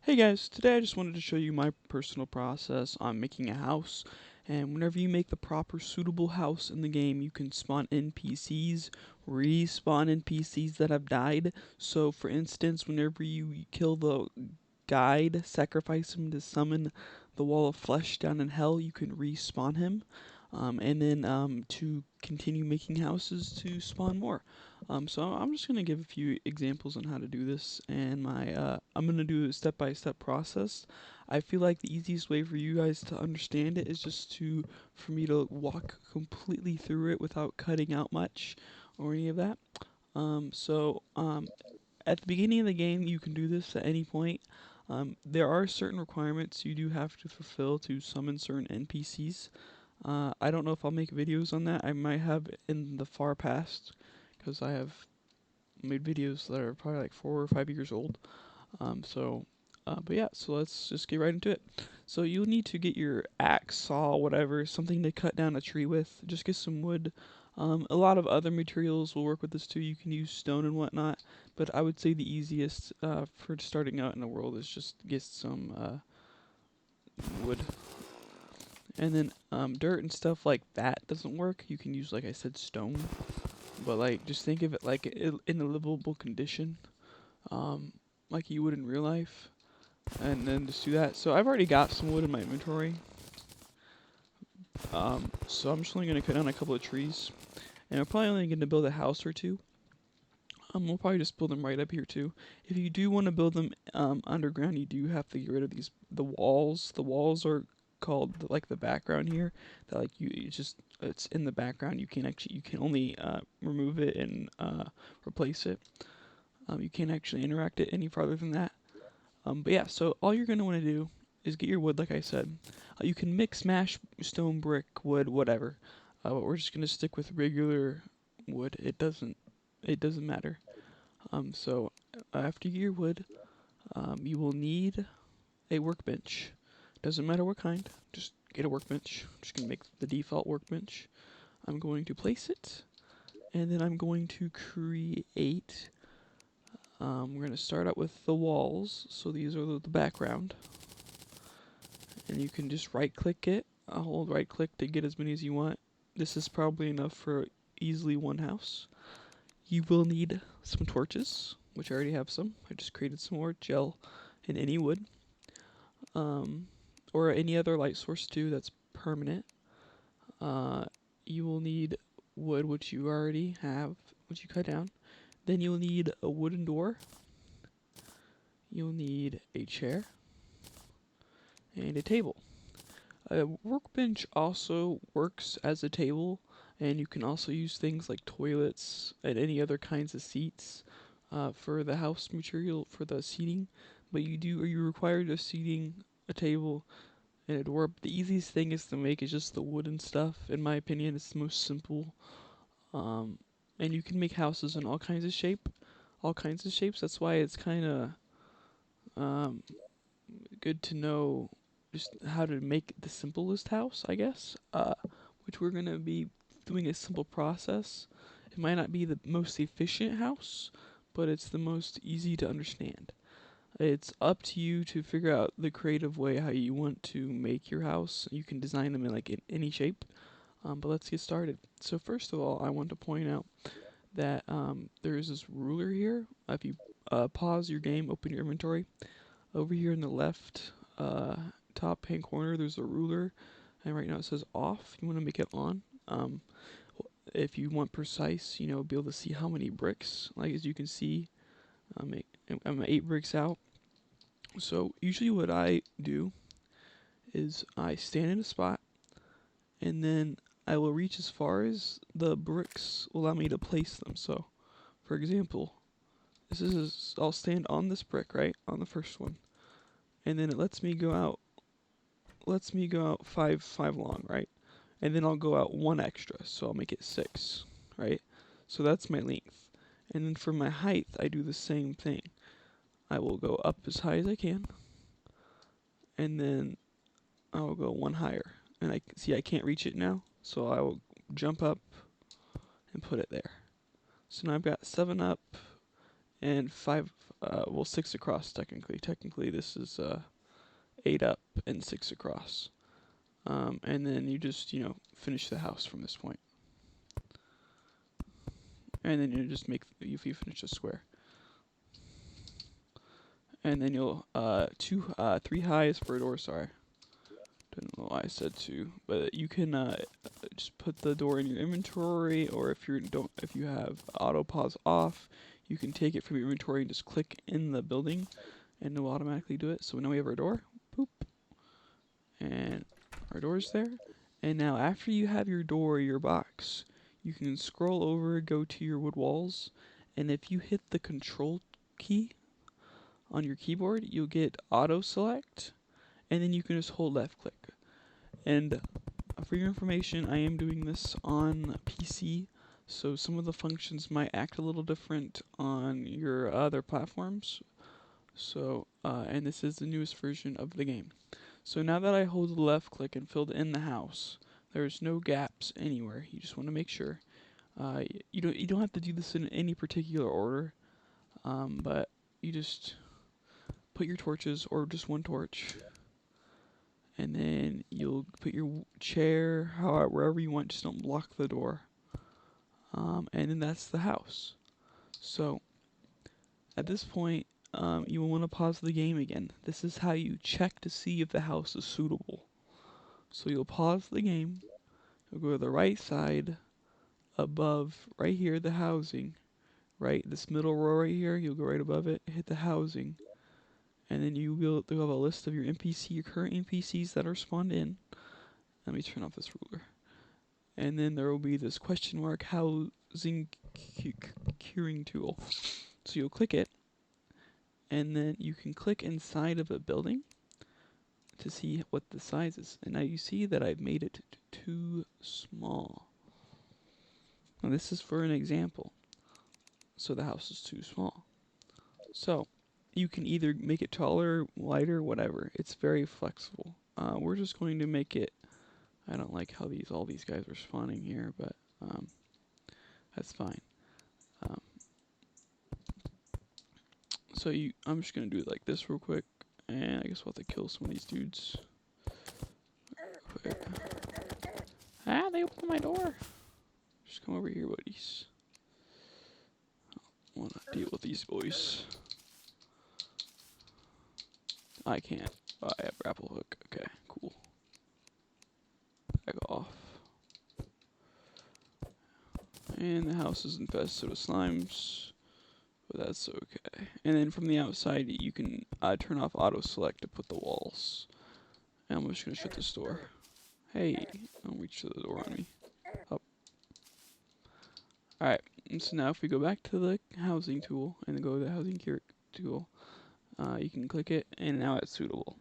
Hey guys, today I just wanted to show you my personal process on making a house. And whenever you make the proper suitable house in the game, you can spawn NPCs, respawn NPCs that have died. So for instance, whenever you kill the guide, sacrifice him to summon the wall of flesh down in hell, you can respawn him. And then to continue making houses to spawn more. So I'm just gonna give a few examples on how to do this, and I'm gonna do a step-by-step process. I feel like the easiest way for you guys to understand it is just for me to walk completely through it without cutting out much or any of that. At the beginning of the game, you can do this at any point. There are certain requirements you do have to fulfill to summon certain NPCs. I don't know if I'll make videos on that. I might have in the far past, because I have made videos that are probably like 4 or 5 years old. But yeah, so let's just get right into it. So you'll need to get your axe, saw, whatever, something to cut down a tree with. Just get some wood. A lot of other materials will work with this too. You can use stone and whatnot, but I would say the easiest for starting out in the world is just get some wood. And then dirt and stuff like that doesn't work. You can use, like I said, stone. But like, just think of it like in a livable condition, um, like you would in real life, and then just do that. So I've already got some wood in my inventory. So I'm just only gonna cut down a couple of trees, and I'm probably only gonna build a house or two. We'll probably just build them right up here too. If you do want to build them underground, you do have to get rid of the walls. The walls are called like the background here. That like it's in the background. You can only remove it and replace it. You can't actually interact it any farther than that. But yeah, so all you're gonna want to do is get your wood, like I said. You can mix, mash, stone, brick, wood, whatever. But we're just gonna stick with regular wood. It doesn't matter. After you get your wood, you will need a workbench. Doesn't matter what kind, just get a workbench. I'm just gonna make the default workbench. I'm going to place it, and then I'm going to create. We're gonna start out with the walls. So these are the background, and you can just right click it. Hold right click to get as many as you want. This is probably enough for easily one house. You will need some torches, which I already have some. I just created some more gel and any wood, um, or any other light source too that's permanent. Uh, you will need wood, which you already have, which you cut down. Then you'll need a wooden door. You'll need a chair and a table. A workbench also works as a table, and you can also use things like toilets and any other kinds of seats for the house material for the seating. But are you required of seating a table and a door? The easiest thing is to make is just the wooden stuff. In my opinion, it's the most simple. Um, and you can make houses in all kinds of shapes. That's why it's kind of um, good to know just how to make the simplest house, I guess. Which we're gonna be doing a simple process. It might not be the most efficient house, but it's the most easy to understand. It's up to you to figure out the creative way how you want to make your house. You can design them in any shape. But let's get started. So first of all, I want to point out that there is this ruler here. If you pause your game, open your inventory, over here in the left top hand corner, there's a ruler, and right now it says off. You want to make it on. If you want precise, be able to see how many bricks. Like as you can see, I'm 8 bricks out. So usually what I do is I stand in a spot, and then I will reach as far as the bricks will allow me to place them. So, for example, I'll stand on this brick, right, on the first one, and then it lets me go out five long, right? And then I'll go out one extra, so I'll make it 6, right? So that's my length. And then for my height, I do the same thing. I will go up as high as I can, and then I will go one higher. And I can't reach it now, so I will jump up and put it there. So now I've got 7 up and 5 well, 6 across technically. Technically, this is 8 up and 6 across. And then you just, finish the house from this point. And then you just make, if you finish the square. And then you'll, 3 highs for a door, sorry. Don't know why I said 2, but you can just put the door in your inventory, or if you have auto pause off, you can take it from your inventory and just click in the building, and it'll automatically do it. So now we have our door, boop, and our door's there. And now after you have your door, your box, you can scroll over, go to your wood walls, and if you hit the control key on your keyboard, you'll get auto select, and then you can just hold left click. And for your information, I am doing this on PC, so some of the functions might act a little different on your other platforms. So, and this is the newest version of the game. So now that I hold the left click and filled in the house, there's no gaps anywhere. You just want to make sure. You don't have to do this in any particular order, but you just put your torches, or just one torch, and then you'll put your chair wherever you want. Just don't block the door. And then that's the house. So at this point, you will want to pause the game again. This is how you check to see if the house is suitable. So you'll pause the game, you'll go to the right side, above, right here, the housing, right, this middle row right here, you'll go right above it, hit the housing, and then you'll have a list of your your current NPCs that are spawned in. Let me turn off this ruler. And then there will be this question mark housing curing tool. So you'll click it, and then you can click inside of a building to see what the size is. And now you see that I've made it too small. Now this is for an example. So the house is too small. So you can either make it taller, wider, whatever. It's very flexible. We're just going to make it, I don't like how all these guys are spawning here, but that's fine. So I'm just gonna do it like this real quick, and I guess we'll have to kill some of these dudes. Quick. Ah, they opened my door. Just come over here, buddies. I wanna deal with these boys. I can't. Oh, I have grapple hook. Okay, cool. Back off. And the house is infested with slimes, but that's okay. And then from the outside, you can turn off auto select to put the walls. And I'm just gonna shut this door. Hey, don't reach to the door on me. Up. Alright, and so now if we go back to the housing tool and go to the housing cure tool, you can click it, and now it's suitable.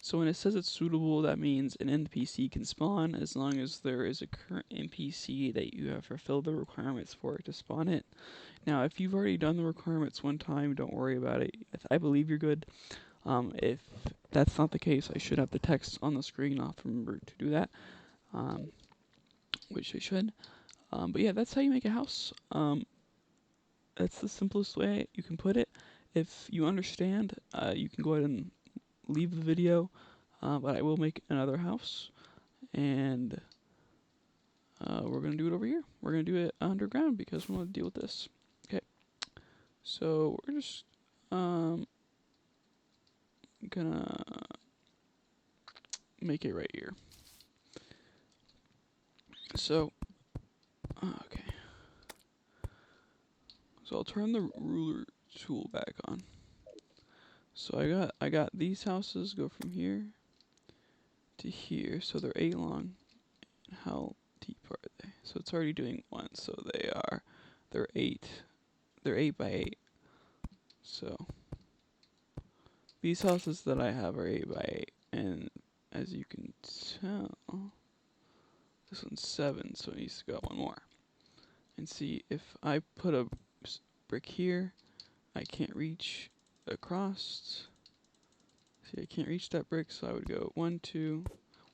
So when it says it's suitable, that means an NPC can spawn as long as there is a current NPC that you have fulfilled the requirements for it to spawn it. Now, if you've already done the requirements one time, don't worry about it. I believe you're good. If that's not the case, I should have the text on the screen. I'll have to remember to do that, which I should. But yeah, that's how you make a house. That's the simplest way you can put it. If you understand, you can go ahead and leave the video, but I will make another house, and we're going to do it over here. We're going to do it underground because we want to deal with this. Okay, so we're just gonna make it right here. So, okay. So I'll turn the ruler tool back on. So I got these houses go from here to here, so they're 8 long. How deep are they? So it's already doing 1, so they're 8 by 8. So these houses that I have are 8 by 8, and as you can tell, this one's 7, so it needs to go 1 more. And see, if I put a brick here, I can't reach across. See, I can't reach that brick, so I would go 1, 2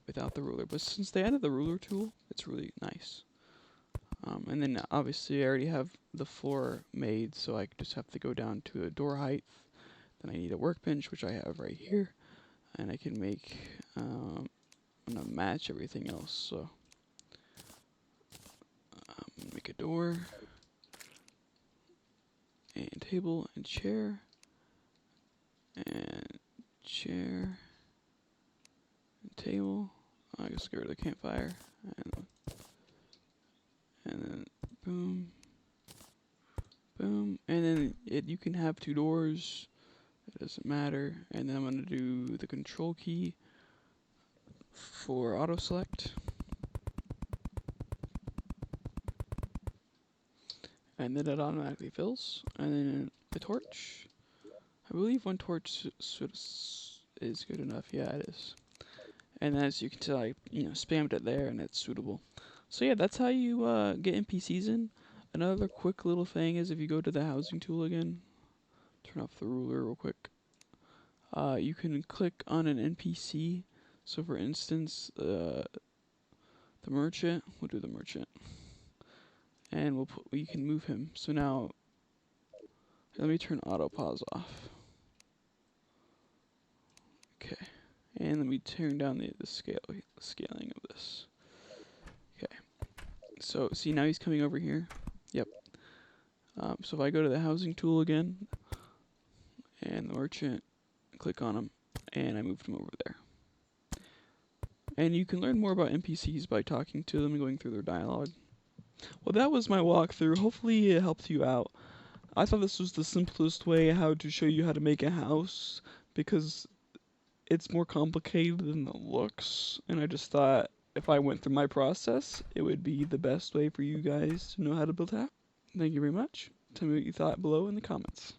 without the ruler. But since they added the ruler tool, it's really nice. And then obviously I already have the floor made, so I just have to go down to a door height. Then I need a workbench, which I have right here, and I can make, I'm gonna match everything else. So make a door, and table, and chair, and chair, and table. I guess get rid of the campfire, and then boom, boom, and then you can have 2 doors. It doesn't matter. And then I'm gonna do the control key for auto select, and then it automatically fills. And then the torch. I believe 1 torch is good enough. Yeah, it is. And as you can tell, I spammed it there, and it's suitable. So yeah, that's how you get NPCs in. Another quick little thing is if you go to the housing tool again, turn off the ruler real quick. You can click on an NPC. So for instance, the merchant. We'll do the merchant, and we can move him. So now, let me turn auto pause off. Okay, and let me turn down the scaling of this. Okay, so see now he's coming over here. Yep. So if I go to the housing tool again, and the merchant, click on him, and I moved him over there. And you can learn more about NPCs by talking to them and going through their dialogue. Well, that was my walkthrough. Hopefully it helped you out. I thought this was the simplest way how to show you how to make a house, because it's more complicated than it looks, and I just thought if I went through my process, it would be the best way for you guys to know how to build a house. Thank you very much. Tell me what you thought below in the comments.